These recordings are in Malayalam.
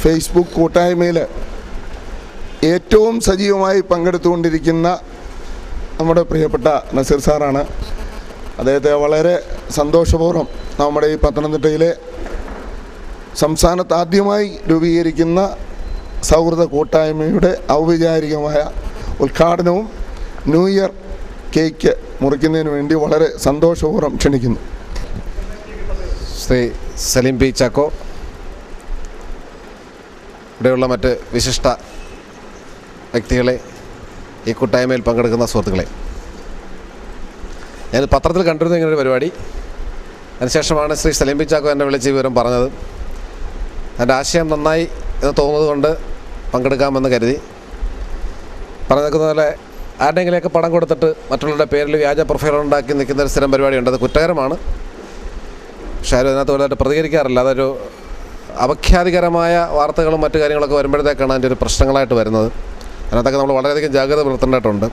ഫേസ്ബുക്ക് കൂട്ടായ്മയിൽ ഏറ്റവും സജീവമായി പങ്കെടുത്തുകൊണ്ടിരിക്കുന്ന നമ്മുടെ പ്രിയപ്പെട്ട നസീർ സാറാണ്. അദ്ദേഹത്തെ വളരെ സന്തോഷപൂർവ്വം നമ്മുടെ ഈ പത്തനംതിട്ടയിലെ സംസ്ഥാനത്ത് ആദ്യമായി രൂപീകരിക്കുന്ന സൗഹൃദ കൂട്ടായ്മയുടെ ഔപചാരികമായ ഉദ്ഘാടനവും ന്യൂ ഇയർ കേക്ക് മുറിക്കുന്നതിന് വേണ്ടി വളരെ സന്തോഷപൂർവ്വം ക്ഷണിക്കുന്നു. ശ്രീ സലീം പി ചാക്കോ, ഇവിടെയുള്ള മറ്റ് വിശിഷ്ട വ്യക്തികളെ, ഈ കൂട്ടായ്മയിൽ പങ്കെടുക്കുന്ന സുഹൃത്തുക്കളെ, ഞാൻ പത്രത്തിൽ കണ്ടിരുന്നു ഇങ്ങനൊരു പരിപാടി. അതിനുശേഷമാണ് ശ്രീ സലീം പി ചാക്കോ എന്നെ വിളിച്ച് വിവരം പറഞ്ഞത്. എൻ്റെ ആശയം നന്നായി എന്ന് തോന്നുന്നത് കൊണ്ട് പങ്കെടുക്കാമെന്ന് കരുതി. പറഞ്ഞേക്കുന്ന പോലെ ആരുടെയെങ്കിലെയൊക്കെ പണം കൊടുത്തിട്ട് മറ്റുള്ളവരുടെ പേരിൽ വ്യാജ പ്രൊഫൈലുണ്ടാക്കി നിൽക്കുന്ന ഒരു സ്ഥിരം പരിപാടിയുണ്ട്. അത് കുറ്റകരമാണ്. പക്ഷേ ആരും അതിനകത്ത് വലുതായിട്ട് പ്രതികരിക്കാറില്ല. അതൊരു അപഖ്യാതികരമായ വാർത്തകളും മറ്റു കാര്യങ്ങളൊക്കെ വരുമ്പോഴത്തേക്കാണ് അതിൻ്റെ ഒരു പ്രശ്നങ്ങളായിട്ട് വരുന്നത്. അതിനകത്തൊക്കെ നമ്മൾ വളരെയധികം ജാഗ്രത പുലർത്തേണ്ടതായിട്ടുണ്ട്.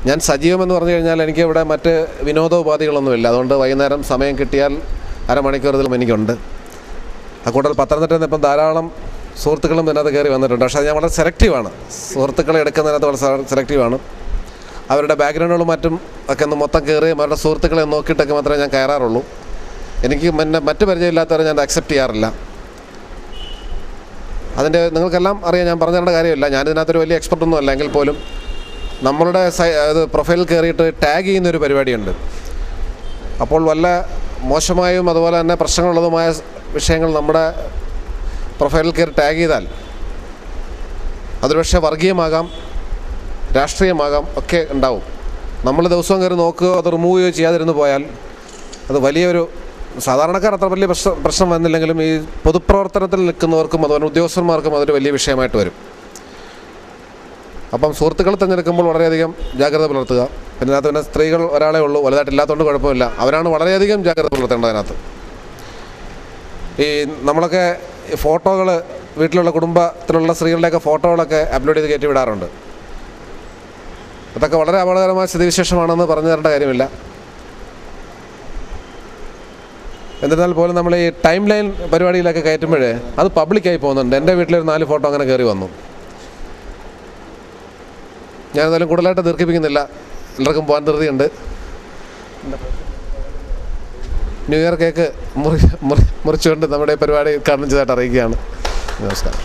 ഞാൻ സജീവമെന്ന് പറഞ്ഞു കഴിഞ്ഞാൽ എനിക്ക് ഇവിടെ മറ്റ് വിനോദോപാധികളൊന്നുമില്ല. അതുകൊണ്ട് വൈകുന്നേരം സമയം കിട്ടിയാൽ അരമണിക്കൂറിലും എനിക്കുണ്ട്. കൂടുതൽ പത്തനംതിട്ടയിൽ നിന്ന് ഇപ്പം ധാരാളം സുഹൃത്തുക്കളും ഇതിനകത്ത് കയറി വന്നിട്ടുണ്ട്. പക്ഷേ ഞാൻ വളരെ സെലക്റ്റീവാണ്. സുഹൃത്തുക്കളെ എടുക്കുന്നതിനകത്ത് വളരെ സെലക്റ്റീവാണ്. അവരുടെ ബാക്ക്ഗ്രൗണ്ടുകളും മറ്റും ഒക്കെ ഒന്ന് മൊത്തം കയറി അവരുടെ സുഹൃത്തുക്കളെ നോക്കിയിട്ടൊക്കെ മാത്രമേ ഞാൻ കയറാറുള്ളൂ. എനിക്ക് മറ്റ് പരിചയമില്ലാത്തവരെ ഞാൻ അക്സെപ്റ്റ് ചെയ്യാറില്ല. അതിൻ്റെ നിങ്ങൾക്കെല്ലാം അറിയാം, ഞാൻ പറഞ്ഞു തരേണ്ട കാര്യമില്ല. ഞാനിതിനകത്തൊരു വലിയ എക്സ്പെർട്ടൊന്നും അല്ല. എങ്കിൽ പോലും നമ്മളുടെ പ്രൊഫൈലിൽ കയറിയിട്ട് ടാഗ് ചെയ്യുന്നൊരു പരിപാടിയുണ്ട്. അപ്പോൾ വല്ല മോശമായും അതുപോലെ തന്നെ പ്രശ്നങ്ങളുള്ളതുമായ വിഷയങ്ങൾ നമ്മുടെ പ്രൊഫൈലിൽ കയറി ടാഗ് ചെയ്താൽ അതൊരു പക്ഷേ വർഗീയമാകാം, രാഷ്ട്രീയമാകാം, ഒക്കെ ഉണ്ടാവും. നമ്മൾ ദിവസവും കയറി നോക്കുകയോ അത് റിമൂവ് ചെയ്യുകയോ ചെയ്യാതിരുന്നു പോയാൽ അത് വലിയൊരു, സാധാരണക്കാർ അത്ര വലിയ പ്രശ്നം വന്നില്ലെങ്കിലും ഈ പൊതുപ്രവർത്തനത്തിൽ നിൽക്കുന്നവർക്കും അതുപോലെ ഉദ്യോഗസ്ഥന്മാർക്കും അതൊരു വലിയ വിഷയമായിട്ട് വരും. അപ്പം സുഹൃത്തുക്കൾ തിരഞ്ഞെടുക്കുമ്പോൾ വളരെയധികം ജാഗ്രത പുലർത്തുക. പിന്നെ അതിനകത്ത് പിന്നെ സ്ത്രീകൾ ഒരാളേ ഉള്ളൂ, വലുതായിട്ടില്ലാത്തതുകൊണ്ട് കുഴപ്പമില്ല. അവരാണ് വളരെയധികം ജാഗ്രത പുലർത്തേണ്ടത്. അതിനകത്ത് ഈ നമ്മളൊക്കെ ഫോട്ടോകൾ, വീട്ടിലുള്ള കുടുംബത്തിലുള്ള സ്ത്രീകളുടെയൊക്കെ ഫോട്ടോകളൊക്കെ അപ്ലോഡ് ചെയ്ത് കയറ്റി വിടാറുണ്ട്. അതൊക്കെ വളരെ അപകടകരമായ സ്ഥിതിവിശേഷമാണെന്ന് പറഞ്ഞു തരേണ്ട കാര്യമില്ല. എന്നിരുന്നാൽ പോലും നമ്മൾ ഈ ടൈം ലൈൻ പരിപാടിയിലൊക്കെ കയറ്റുമ്പോഴേ അത് പബ്ലിക്കായി പോകുന്നുണ്ട്. എൻ്റെ വീട്ടിലൊരു 4 ഫോട്ടോ അങ്ങനെ കയറി വന്നു. ഞാനെന്തായാലും കൂടുതലായിട്ട് ദീർഘിപ്പിക്കുന്നില്ല. എല്ലാവർക്കും പോകാൻ ധൃതിയുണ്ട്. ന്യൂ ഇയർ കേക്ക് മുറിച്ചുകൊണ്ട് നമ്മുടെ പരിപാടി ഉദ്ഘാടനം ചെയ്തതായിട്ട് അറിയിക്കുകയാണ്. നമസ്കാരം.